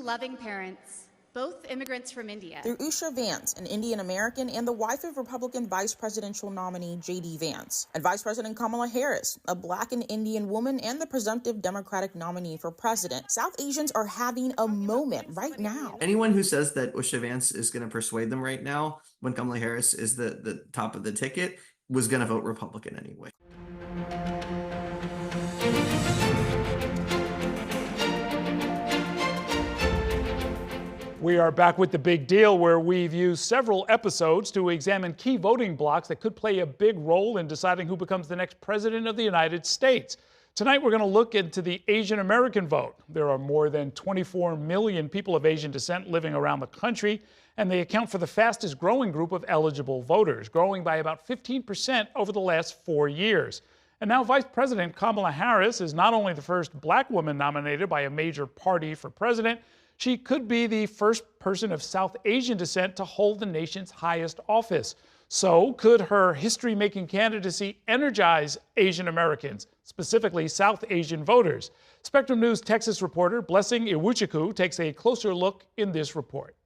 loving parents, both immigrants from India. Through Usha Vance, an Indian American and the wife of Republican vice presidential nominee J.D. Vance, and Vice President Kamala Harris, a Black and Indian woman and the presumptive Democratic nominee for president, South Asians are having a moment right now. Anyone who says that Usha Vance is going to persuade them right now when Kamala Harris is the top of the ticket was going to vote Republican anyway. We are back with The Big Deal, where we've used several episodes to examine key voting blocs that could play a big role in deciding who becomes the next president of the United States. Tonight, we're going to look into the Asian American vote. There are more than 24 million people of Asian descent living around the country, and they account for the fastest growing group of eligible voters, growing by about 15% over the last 4 years. And now Vice President Kamala Harris is not only the first Black woman nominated by a major party for president, she could be the first person of South Asian descent to hold the nation's highest office. So could her history-making candidacy energize Asian Americans, specifically South Asian voters? Spectrum News Texas reporter Blessing Iwuchukwu takes a closer look in this report.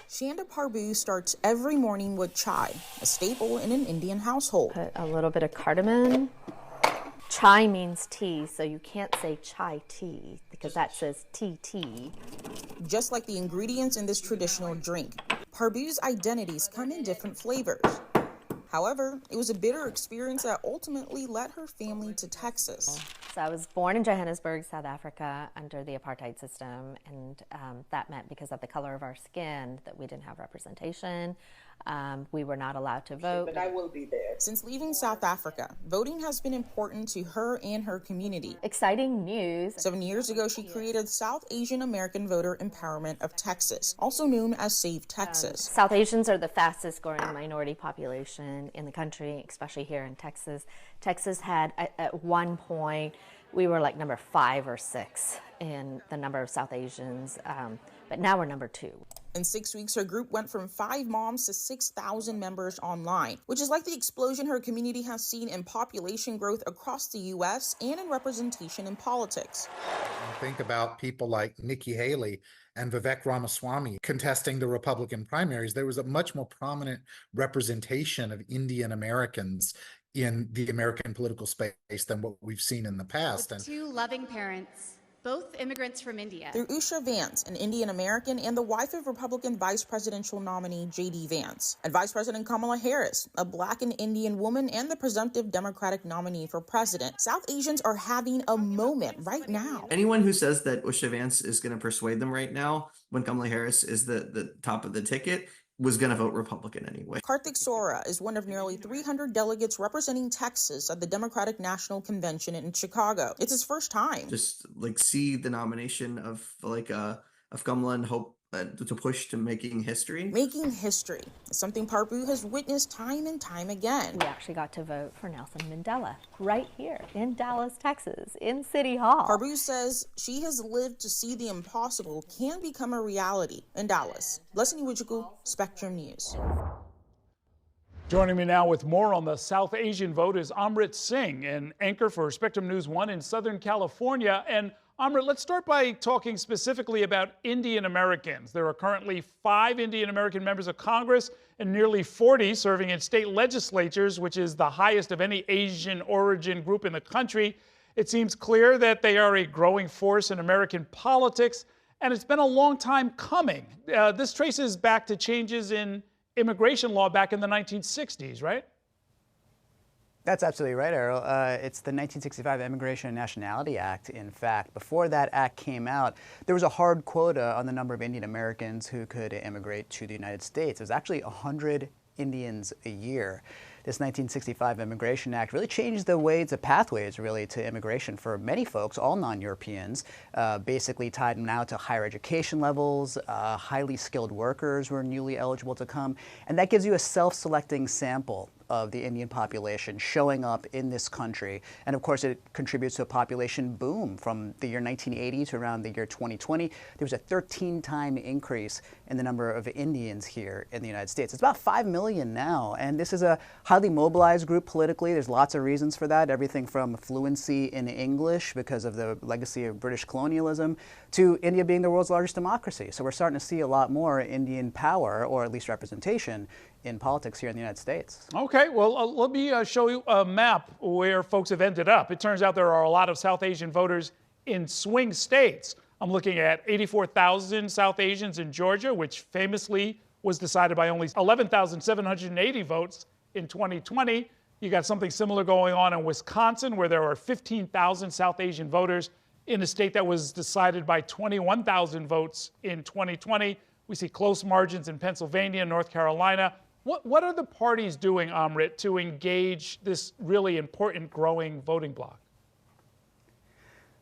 Shanda Parbu starts every morning with chai, a staple in an Indian household. Put a little bit of cardamom. Chai means tea, so you can't say chai tea because that says tea. Just like the ingredients in this traditional drink, Parbu's identities come in different flavors. However, it was a bitter experience that ultimately led her family to Texas. So I was born in Johannesburg, South Africa, under the apartheid system, and that meant because of the color of our skin that we didn't have representation. We were not allowed to vote. But I will be there. Since leaving South Africa, voting has been important to her and her community. Exciting news. 7 years ago, she created South Asian American Voter Empowerment of Texas, also known as Save Texas. South Asians are the fastest growing minority population in the country, especially here in Texas. Texas had, at one point, we were like number 5 or 6 in the number of South Asians, but now we're number 2. In 6 weeks, her group went from 5 moms to 6,000 members online, which is like the explosion her community has seen in population growth across the U.S. and in representation in politics. Think about people like Nikki Haley and Vivek Ramaswamy contesting the Republican primaries. There was a much more prominent representation of Indian Americans in the American political space than what we've seen in the past. With 2 loving parents, both immigrants from India. Through Usha Vance, an Indian American and the wife of Republican vice presidential nominee J.D. Vance, and Vice President Kamala Harris, a Black and Indian woman and the presumptive Democratic nominee for president, South Asians are having a moment right now. Anyone who says that Usha Vance is going to persuade them right now when Kamala Harris is the top of the ticket was going to vote Republican anyway. Karthik Sora is one of nearly 300 delegates representing Texas at the Democratic National Convention in Chicago. It's his first time. Just like see the nomination of Kamala and hope to push to making history. Making history is something Parbu has witnessed time and time again. We actually got to vote for Nelson Mandela right here in Dallas, Texas, in City Hall. Parbu says she has lived to see the impossible can become a reality in Dallas. Blessing Iwuchukwu, Spectrum News. Joining me now with more on the South Asian vote is Amrit Singh, an anchor for Spectrum News 1 in Southern California. And Amrit, let's start by talking specifically about Indian Americans. There are currently 5 Indian American members of Congress and nearly 40 serving in state legislatures, which is the highest of any Asian origin group in the country. It seems clear that they are a growing force in American politics, and it's been a long time coming. This traces back to changes in immigration law back in the 1960s, right? That's absolutely right, Errol. It's the 1965 Immigration and Nationality Act, in fact. Before that act came out, there was a hard quota on the number of Indian Americans who could immigrate to the United States. It was actually 100 Indians a year. This 1965 Immigration Act really changed the pathways really to immigration for many folks, all non-Europeans, basically tied them now to higher education levels, highly skilled workers were newly eligible to come, and that gives you a self-selecting sample of the Indian population showing up in this country. And of course, it contributes to a population boom from the year 1980 to around the year 2020. There was a 13-time increase in the number of Indians here in the United States. It's about 5 million now, and this is a highly mobilized group politically. There's lots of reasons for that, everything from fluency in English because of the legacy of British colonialism to India being the world's largest democracy. So we're starting to see a lot more Indian power, or at least representation, in politics here in the United States. Okay, well, let me show you a map where folks have ended up. It turns out there are a lot of South Asian voters in swing states. I'm looking at 84,000 South Asians in Georgia, which famously was decided by only 11,780 votes in 2020. You got something similar going on in Wisconsin, where there are 15,000 South Asian voters in a state that was decided by 21,000 votes in 2020. We see close margins in Pennsylvania and North Carolina. What are the parties doing, Amrit, to engage this really important growing voting bloc?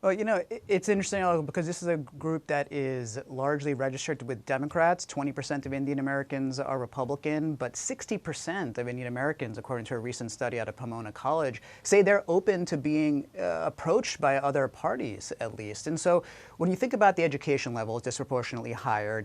Well, you know, it's interesting because this is a group that is largely registered with Democrats. 20% of Indian Americans are Republican, but 60% of Indian Americans, according to a recent study out of Pomona College, say they're open to being approached by other parties, at least. And so when you think about the education level, it's disproportionately higher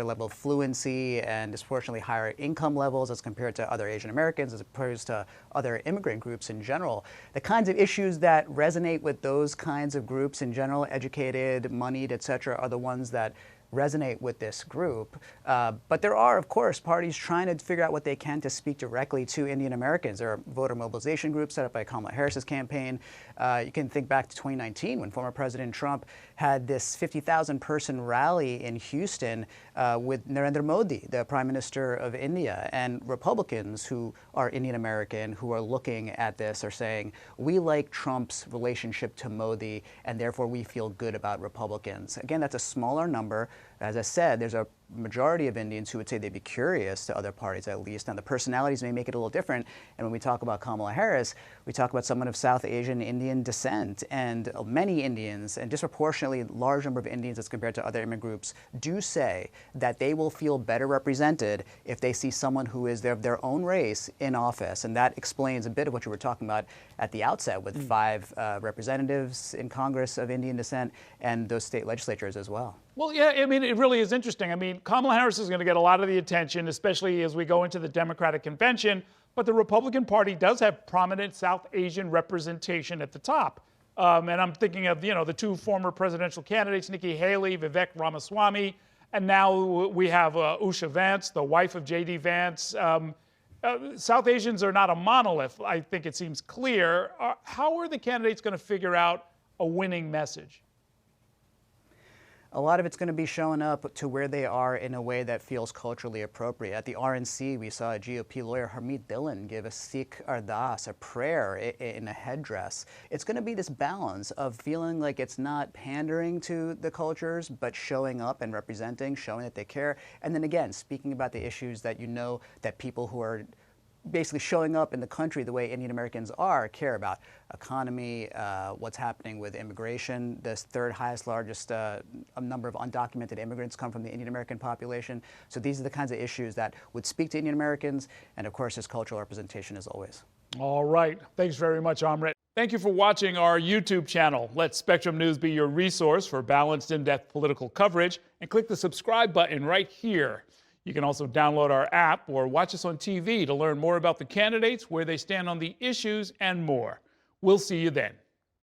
level of fluency and disproportionately higher income levels as compared to other Asian Americans, as opposed to other immigrant groups in general. The kinds of issues that resonate with those kinds of groups in general, educated, moneyed, et cetera, are the ones that resonate with this group. But there are, of course, parties trying to figure out what they can to speak directly to Indian Americans. There are voter mobilization groups set up by Kamala Harris's campaign. You can think back to 2019 when former President Trump had this 50,000-person rally in Houston with Narendra Modi, the Prime Minister of India. And Republicans who are Indian American, who are looking at this, are saying, we like Trump's relationship to Modi, and therefore we feel good about Republicans. Again, that's a smaller number. As I said, there's a majority of Indians who would say they'd be curious to other parties, at least. Now, the personalities may make it a little different. And when we talk about Kamala Harris, we talk about someone of South Asian Indian descent. And many Indians, and disproportionately large number of Indians as compared to other immigrant groups, do say that they will feel better represented if they see someone who is of their own race in office. And that explains a bit of what you were talking about at the outset with 5 representatives in Congress of Indian descent and those state legislatures as well. Well, yeah, I mean, it really is interesting. I mean, Kamala Harris is going to get a lot of the attention, especially as we go into the Democratic convention. But the Republican Party does have prominent South Asian representation at the top. And I'm thinking of, the 2 former presidential candidates, Nikki Haley, Vivek Ramaswamy, and now we have Usha Vance, the wife of J.D. Vance. South Asians are not a monolith, I think it seems clear. How are the candidates going to figure out a winning message? A lot of it's going to be showing up to where they are in a way that feels culturally appropriate. At the RNC, we saw GOP lawyer Harmeet Dillon give a Sikh ardas, a prayer in a headdress. It's going to be this balance of feeling like it's not pandering to the cultures, but showing up and representing, showing that they care. And then again, speaking about the issues that that people who are basically showing up in the country the way Indian Americans care about. Economy, what's happening with immigration. The 3rd largest number of undocumented immigrants come from the Indian American population. So these are the kinds of issues that would speak to Indian Americans, and of course, his cultural representation as always. All right. Thanks very much, Amrit. Thank you for watching our YouTube channel. Let Spectrum News be your resource for balanced, in-depth political coverage, and click the subscribe button right here. You can also download our app or watch us on TV to learn more about the candidates, where they stand on the issues, and more. We'll see you then.